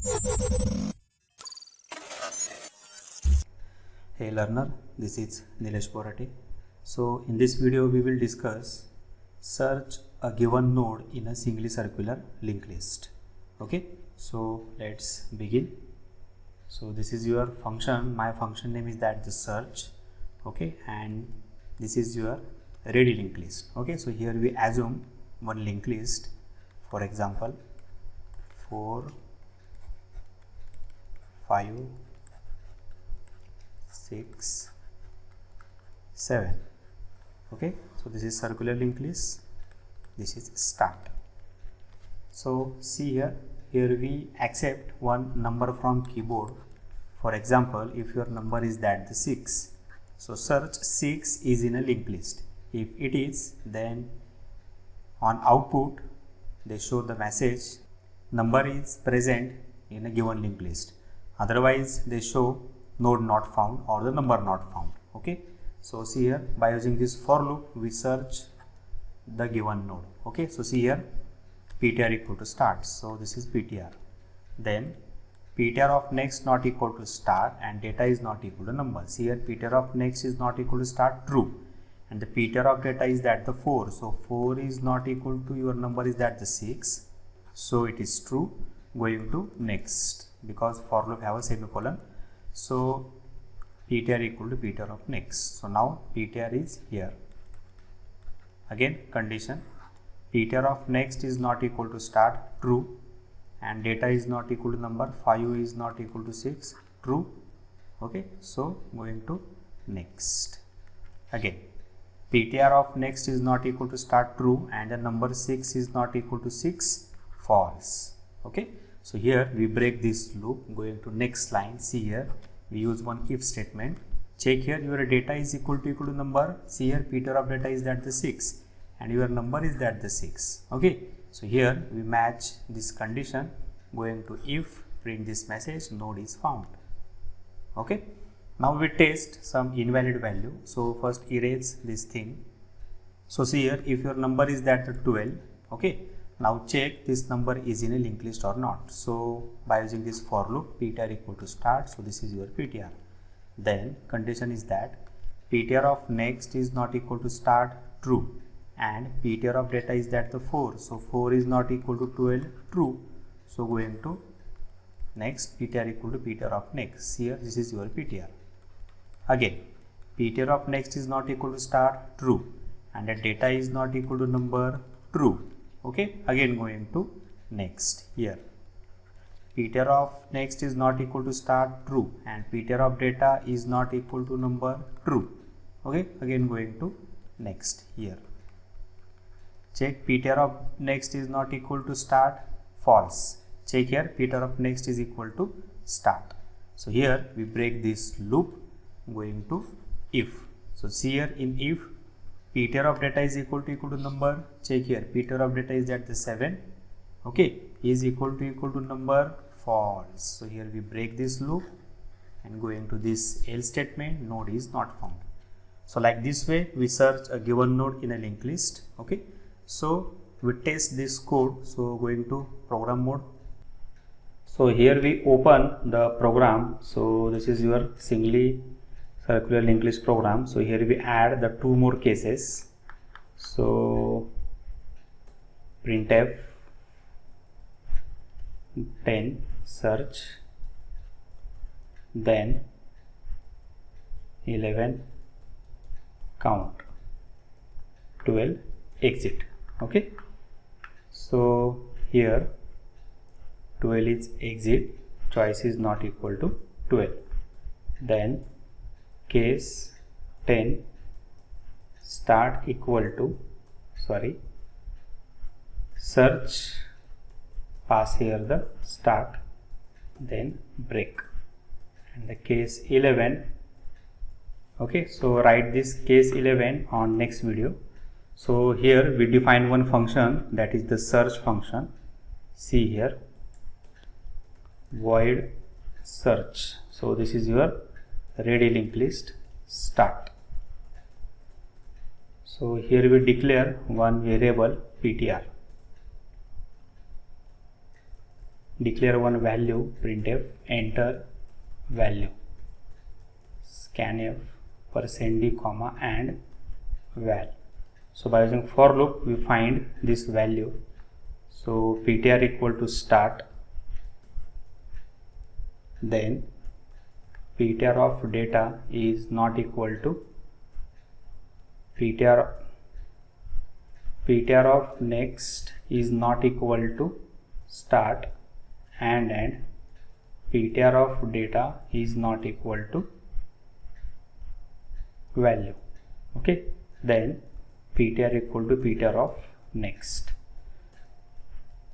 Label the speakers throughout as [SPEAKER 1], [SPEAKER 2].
[SPEAKER 1] Hey learner, this is Nilesh Borate. So in this video we will discuss search a given node in a singly circular linked list. Okay, so let's begin. So this is your function. My function name is that the search. Okay, and this is your ready linked list. Okay, so here we assume one linked list. For example, 4, 5, 6, 7. Okay, so this is circular linked list, this is start. So see here we accept one number from keyboard. For example, if your number is that the 6, so search 6 is in a linked list. If it is, then on output they show the message number is present in a given linked list. Otherwise they show node not found or the number not found. Okay, so see here, by using this for loop we search the given node. Okay, so see here ptr equal to start, so this is ptr. Then ptr of next not equal to start and data is not equal to number. See here ptr of next is not equal to start, true, and the ptr of data is that the 4, so 4 is not equal to your number is that the 6, so it is true. Going to next, because for loop have a semicolon, so ptr equal to ptr of next. So now ptr is here. Again condition, ptr of next is not equal to start, true, and data is not equal to number, 5 is not equal to 6, true. Okay, so going to next. Again ptr of next is not equal to start, true, and the number 6 is not equal to 6, false. Okay, so here we break this loop. Going to next line, see here we use one if statement. Check here your data is equal to number. See here ptr of data is that the 6 and your number is that the 6. Okay, so here we match this condition. Going to if, print this message node is found. Okay, now we test some invalid value. So first erase this thing. So see here if your number is that the 12. Okay, now check this number is in a linked list or not. So by using this for loop, ptr equal to start, so this is your ptr. Then condition is that ptr of next is not equal to start, true, and ptr of data is that the 4, so 4 is not equal to 12, true. So going to next, ptr equal to ptr of next. Here this is your ptr. Again ptr of next is not equal to start, true, and the data is not equal to number, true. Okay, again going to next. Here ptr of next is not equal to start, true, and ptr of data is not equal to number, true. Okay, again going to next. Here check ptr of next is not equal to start, false. Check here ptr of next is equal to start. So here we break this loop. Going to if, so see here in if ptr of data is equal to number. Check here ptr of data is at the 7. Okay, is equal to number, false. So here we break this loop and going to this else statement, node is not found. So like this way we search a given node in a linked list. Okay, so we test this code. So going to program mode. So here we open the program. So this is your singly circular linked list program. So here we add the 2 more cases. So printf 10 search, then 11 count, 12 exit. Okay, so here 12 is exit, choice is not equal to 12. Then case 10 start equal to search, pass here the start, then break, and the case 11. Okay, so write this case 11 on next video. So here we define one function, that is the search function. See here void search. So this is your ready linked list start. So here we declare one variable ptr. declare one value, printf, enter value, scanf, %d, comma, and val. So by using for loop, we find this value. So ptr equal to start, then ptr of data is not equal to ptr of next is not equal to start, and ptr of data is not equal to value. Okay, then ptr equal to ptr of next.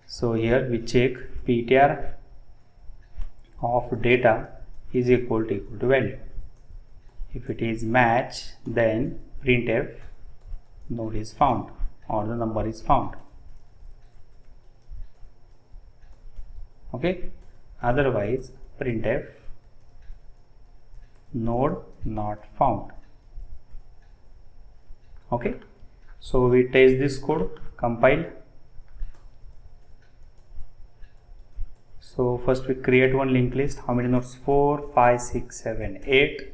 [SPEAKER 1] So here we check ptr of data is equal to value. If it is match, then printf node is found or the number is found. Okay, otherwise printf node not found. Okay, so we test this code, compile. So first we create one linked list. How many nodes? 4, 5, 6, 7, 8.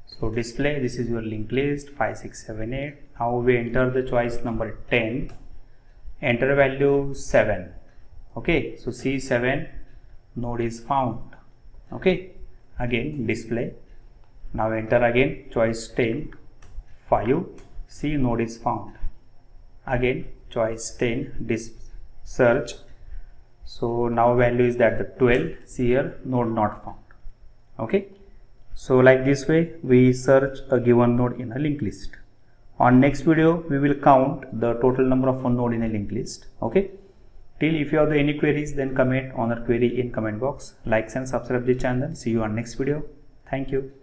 [SPEAKER 1] So display, this is your linked list 5, 6, 7, 8. Now we enter the choice number 10, enter value 7. Okay, so C7 node is found. Okay, again display. Now enter again choice 10, 5, C node is found. Again choice 10, search. So now value is that the 12, see here node not found. Okay, so like this way we search a given node in a linked list. On next video we will count the total number of one node in a linked list. Okay, till if you have any queries, then comment on our query in comment box. Like and subscribe the channel. See you on next video. Thank you.